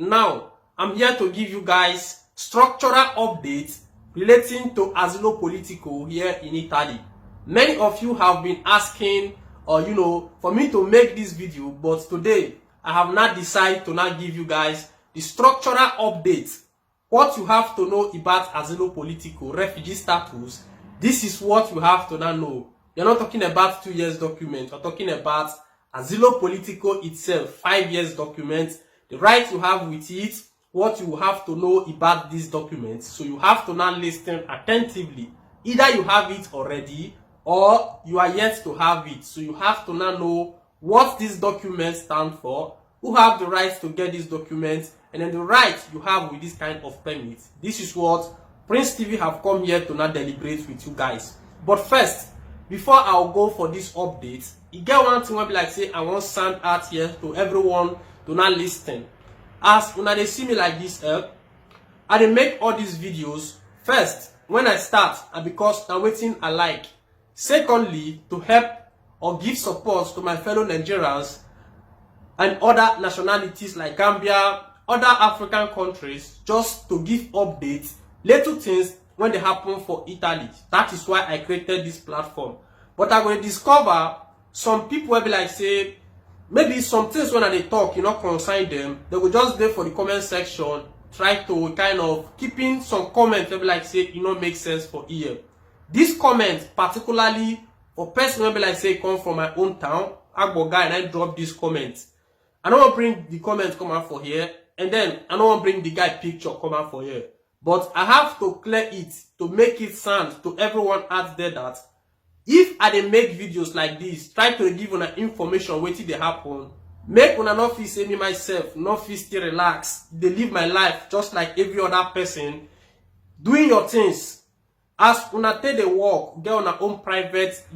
Now, I'm here to give you guys structural updates relating to Asilo Politico here in Italy. Many of you have been asking, for me to make this video, but today I have not decided to now give you guys the structural updates. What you have to know about Asilo Politico, refugee status, this is what you have to now know. You're not talking about 2 years document, you're talking about Asilo Politico itself, 5 years document, the right you have with it, what you have to know about this document. So you have to now listen attentively. Either you have it already or you are yet to have it. So you have to now know what this document stands for, who have the right to get this document, and then the right you have with this kind of permit. This is what Prince TV have come here to now deliberate with you guys. But first, before I'll go for this update, you get one thing where be like say I want to send out here to everyone to now listen. As when they see me like this, I dey make all these videos first when I start and because I'm waiting I like. Secondly, to help or give support to my fellow Nigerians and other nationalities like Gambia, other African countries, just to give updates, little things when they happen for Italy. That is why I created this platform. But I will discover some people will be like say, maybe some things when they talk, concern them, they will just go for the comment section, try to kind of keeping some comments will be like say, make sense for ear. This comment, particularly for person will be like say come from my own town, Agboga, and I drop this comment. I don't want to bring the comment come out for here, and then I don't want to bring the guy picture come out for here. But I have to clear it to make it sound to everyone out there that if I dey make videos like this, try to give una information wetin dey happen, make una not feel say me myself, not feel still relax, dey live my life just like every other person, doing your things. As una take dey work, get una own private,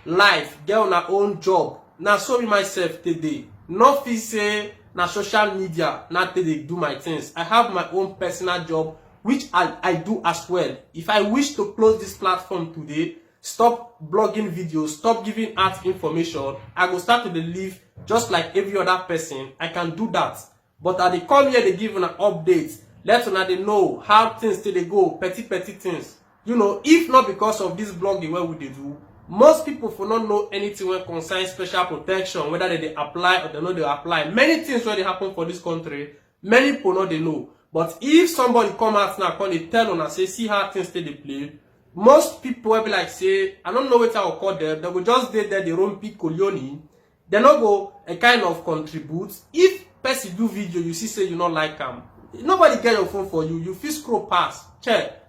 life, get una own job. Now so me myself today, not feel say na social media, not take dey do my things. I have my own personal job, which I do as well. If I wish to close this platform today, stop blogging videos, stop giving out information, I go start to live just like every other person. I can do that. But I dey come here, they give an update, let una they know how things they go, petty things. If not because of this blogging where we they do, most people for not know anything when concerns special protection, whether they apply or they know they apply. Many things when they happen for this country, many people know they know. But if somebody come out now, come they tell una say, see how things they play, most people will be like say, I don't know what I will call them, they will just dey there, they run Picolioni, they not go a kind of contribute. If person do video, you see say you not like them, nobody get your phone for you, you feel scroll past, check.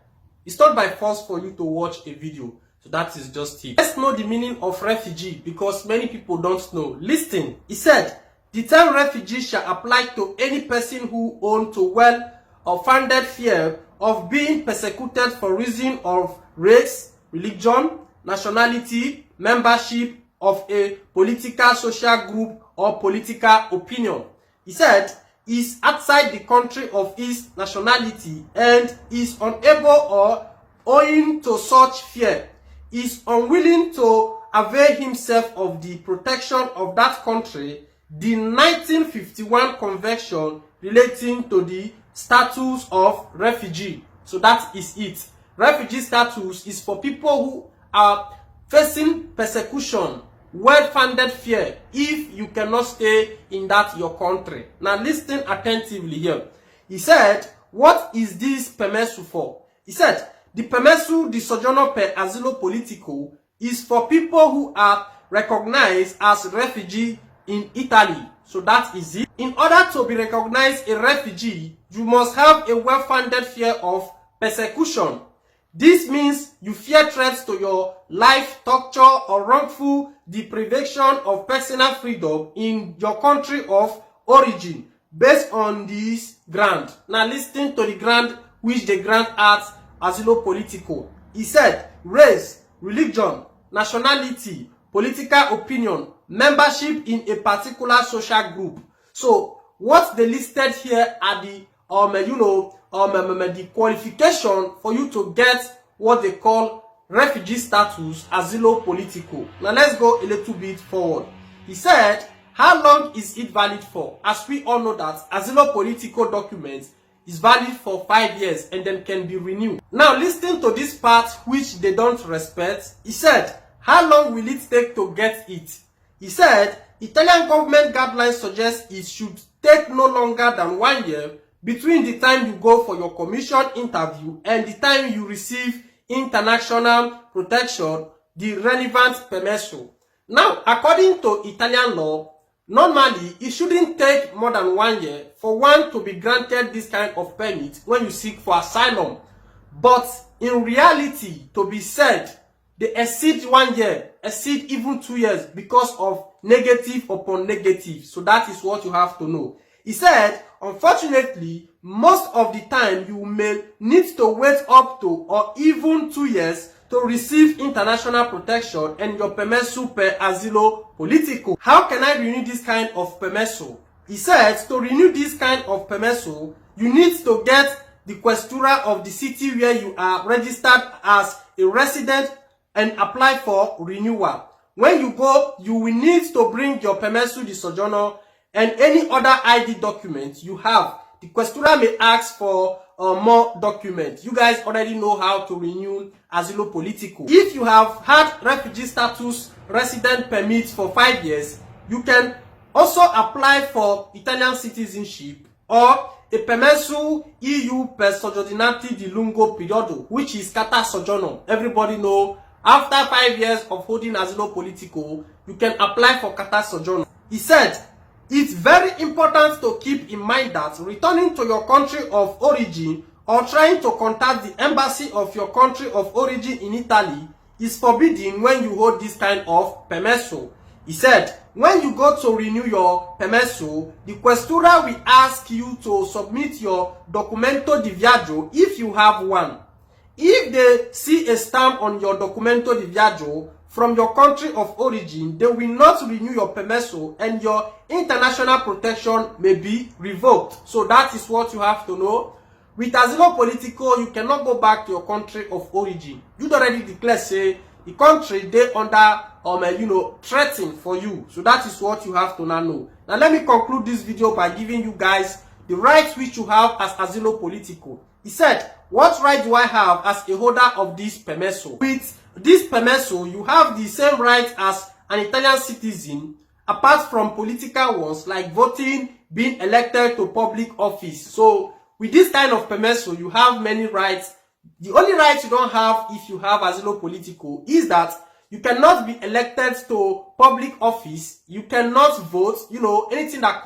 It's not by force for you to watch a video. So that is just it. Let's know the meaning of refugee because many people don't know. Listen, he said, the term refugee shall apply to any person who owns to well or founded fear of being persecuted for reason of race, religion, nationality, membership of a political social group or political opinion. He said, is outside the country of his nationality and is unable or owing to such fear, is unwilling to avail himself of the protection of that country, the 1951 Convention relating to the status of refugee. So that is it. Refugee status is for people who are facing persecution, well-founded fear, if you cannot stay in that your country. Now listen attentively here. He said, what is this permesso for? He said, the permesso di soggiorno per asilo politico is for people who are recognized as refugee in Italy. So that is it. In order to be recognized a refugee, you must have a well-founded fear of persecution. This means you fear threats to your life, torture, or wrongful deprivation of personal freedom in your country of origin based on this grant. Now listen to the grant which they grant at Asilo Politico. He said, race, religion, nationality, political opinion, membership in a particular social group. So what they listed here are the the qualification for you to get what they call refugee status, Asilo Politico. Now let's go a little bit forward. He said, how long is it valid for? As we all know that Asilo Politico document is valid for 5 years and then can be renewed. Now listen to this part which they don't respect. He said, how long will it take to get it? He said, Italian government guidelines suggest it should take no longer than 1 year between the time you go for your commission interview and the time you receive international protection, the relevant permesso. Now, according to Italian law, normally it shouldn't take more than 1 year for one to be granted this kind of permit when you seek for asylum. But in reality, to be said, they exceed 1 year, exceed even 2 years because of negative upon negative. So that is what you have to know. He said, unfortunately, most of the time you may need to wait up to or even 2 years to receive international protection and your permesso per asilo politico. How can I renew this kind of permesso? He said, to renew this kind of permesso, you need to get the questura of the city where you are registered as a resident and apply for renewal. When you go, you will need to bring your permesso di soggiorno and any other ID document you have. The questura may ask for more documents. You guys already know how to renew Asilo Politico. If you have had refugee status resident permit for 5 years, you can also apply for Italian citizenship or a permesso EU per soggiornati di lungo periodo, which is carta soggiorno. Everybody know after 5 years of holding Asilo Politico, you can apply for carta soggiorno. He said, it's very important to keep in mind that returning to your country of origin or trying to contact the embassy of your country of origin in Italy is forbidden when you hold this kind of permesso. He said, when you go to renew your permesso, the questura will ask you to submit your documento di viaggio if you have one. If they see a stamp on your documento di viaggio from your country of origin, they will not renew your permesso and your international protection may be revoked. So that is what you have to know. With Asilo Politico, you cannot go back to your country of origin. You already declare, say, the country they under, threatening for you. So that is what you have to now know. Now let me conclude this video by giving you guys the rights which you have as Asilo Politico. He said, what right do I have as a holder of this permesso? With this permesso, you have the same right as an Italian citizen, apart from political ones like voting, being elected to public office. So with this kind of permesso, you have many rights. The only right you don't have if you have Asilo Politico is that you cannot be elected to public office. You cannot vote, anything that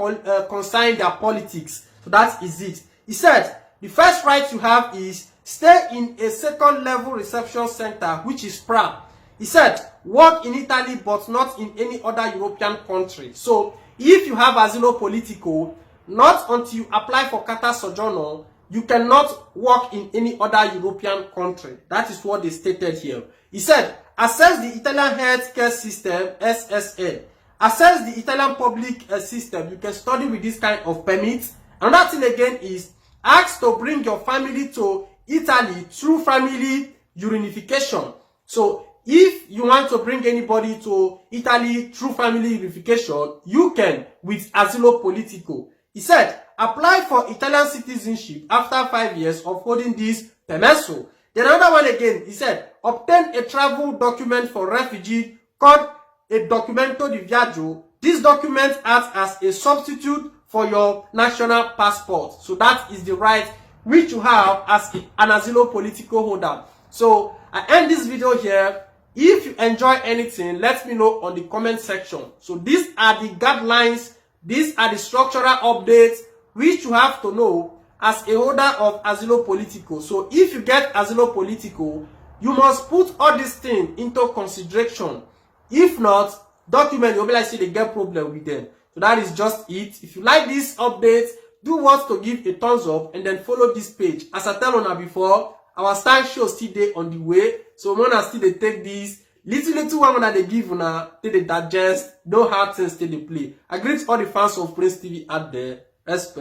concerns their politics. So that is it. He said, the first right you have is stay in a second level reception center, which is PRA. He said, work in Italy but not in any other European country. So if you have Asilo Politico, not until you apply for carta soggiorno, you cannot work in any other European country. That is what they stated here. He said, access the Italian healthcare system, SSL. Access the Italian public system. You can study with this kind of permit. Another thing again is ask to bring your family to Italy through family reunification. So if you want to bring anybody to Italy through family reunification, you can with Asilo Politico. He said, apply for Italian citizenship after 5 years of holding this permesso. Then another one again, he said, obtain a travel document for refugee called a documento di viaggio. This document acts as a substitute for your national passport. So that is the right which you have as an Asilo Politico holder. So I end this video here. If you enjoy anything, let me know on the comment section. So these are the guidelines, these are the structural updates which you have to know as a holder of Asilo Politico. So if you get Asilo Politico, you must put all these things into consideration. If not, document you'll be like, see, they get problem with them. So that is just it. If you like this update, do what to give a thumbs up and then follow this page. As I tell you before, our style show still there on the way. So when still they take this little one that they give now, till they digest, no hard things till they play. I greet all the fans of Prince TV out there. Respect.